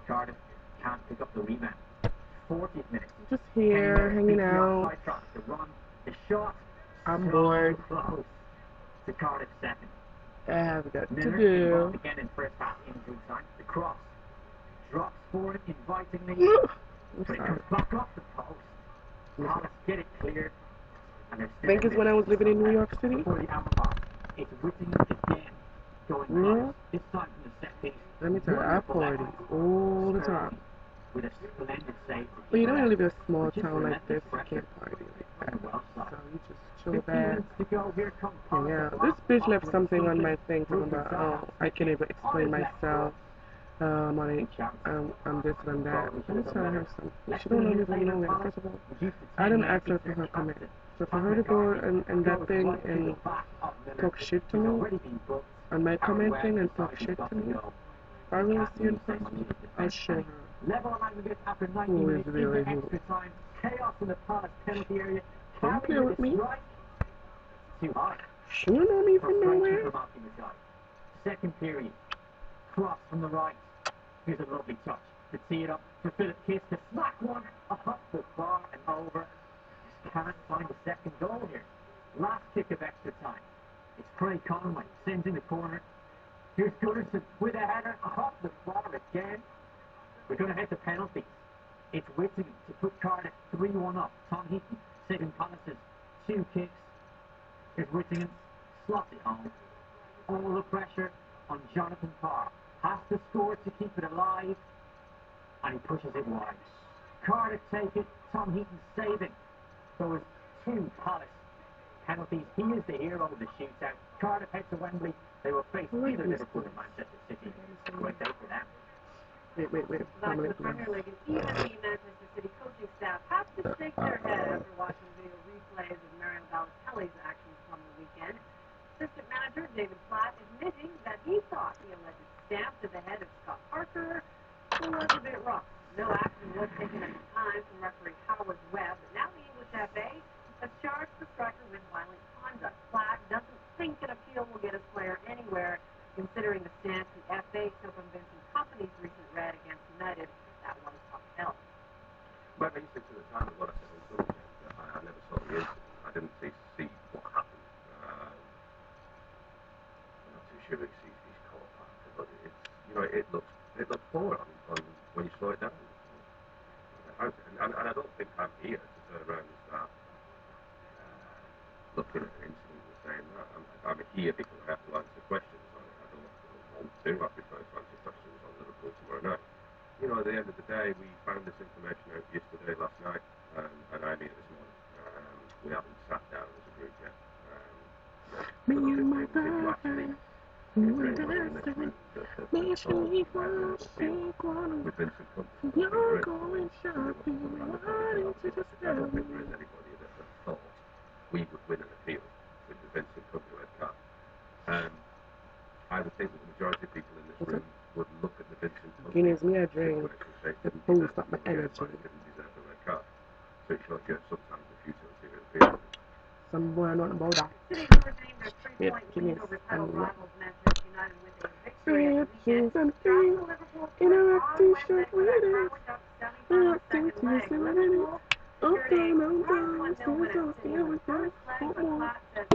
Cardiff can't pick up the rebound. 40th minute. Just here, hanging out. The run, the shot. I'm bored. Close to Cardiff second. I have got to Miller do. again in first half injury time. The cross drops forward invitingly, but it comes back off the post. Palace get it cleared, and they're still. I think it's when I was living in New York City. Before the hour mark, it's Whittingham again going close. This time from the set piece. Let me tell you, I party all the time. With a splendid save. But you know, when you live in a small town like this, you can't party like that. So you just chill back. And yeah, this bitch left something on my thing talking about, oh, I can't even explain myself. I'm this and that. Let me tell her something. She don't even know me. First of all, I didn't ask her for her comment. So for her to go and that thing and talk shit to me on my comment thing and talk shit to me, if I really see in person, I'll show her who is really who. Don't play with me. She don't know me from nowhere. Second period. Cross from the right. Here's a lovely touch to tee it up for Philip Kiss to smack one up the bar and over. Just can't find a second goal here. Last kick of extra time. It's Craig Conway, sends in the corner. Here's Gunnarsson with a header up the bar again. We're going to head to penalties. It's Whittingham to put Cardiff 3-1 up. Tom Heaton saving Palace's 2 kicks. Here's Whittingham, slots it home. All the pressure on Jonathan Parr. Has to score to keep it alive, and he pushes it wide. Cardiff take it, Tom Heaton saving. Those 2 Palace penalties. He is the hero of the shootout. Cardiff head to Wembley. They will face either Liverpool or Manchester City. Great day for them. Wait. Back to the Premier League, and even the Manchester City coaching staff has to shake their head after watching video replays of Mario Balotelli's actions from the weekend. Assistant manager David Platt admitting that he thought the alleged stamp to the head of Scott Parker was a bit rough. No action was taken at the time from referee Howard Webb, but now the English FA has charged the striker with violent conduct. Platt doesn't think an appeal will get his player anywhere, considering the stance the FA took on Vincent Kompany's recent red against United that was upheld. My reason to the time of what I said on Sunday, I never saw the incident. I didn't see what happened. I'm not too sure he's caught Parker, but it looks poor on when you slow it down. And I don't think I'm here to turn around and start looking at an incident and saying that. I'm here because I have to answer questions on it. I don't want to. I prefer to answer questions on Liverpool tomorrow night. At the end of the day, we found this information out yesterday, last night, and I'm here this morning. We haven't sat down as a group yet. Me and my brother, with Vincent Kompany, you're going shopping. Why didn't you just I tell don't think me? there is anybody that thought we would win an appeal with the Vincent Kompany red card. I would think that the majority of people in this room would look at the Vincent Kompany Guinness, me a drink. situation and say, The boost up my energy. didn't deserve the red card. So it shows you sometimes the futility of appeal. Some boy not about that. City who were named a 3-point lead Guinness over and title what? rivals Manchester United with a victory at the Jeans weekend. and Traveled things to Liverpool in a on red Wednesday t-shirt for with that it. Carling Cup semi-final Acting second to leg. see what it is. Liverpool Up, secured a down, 1-0 win at still City in the talking with first leg, but you. Platt says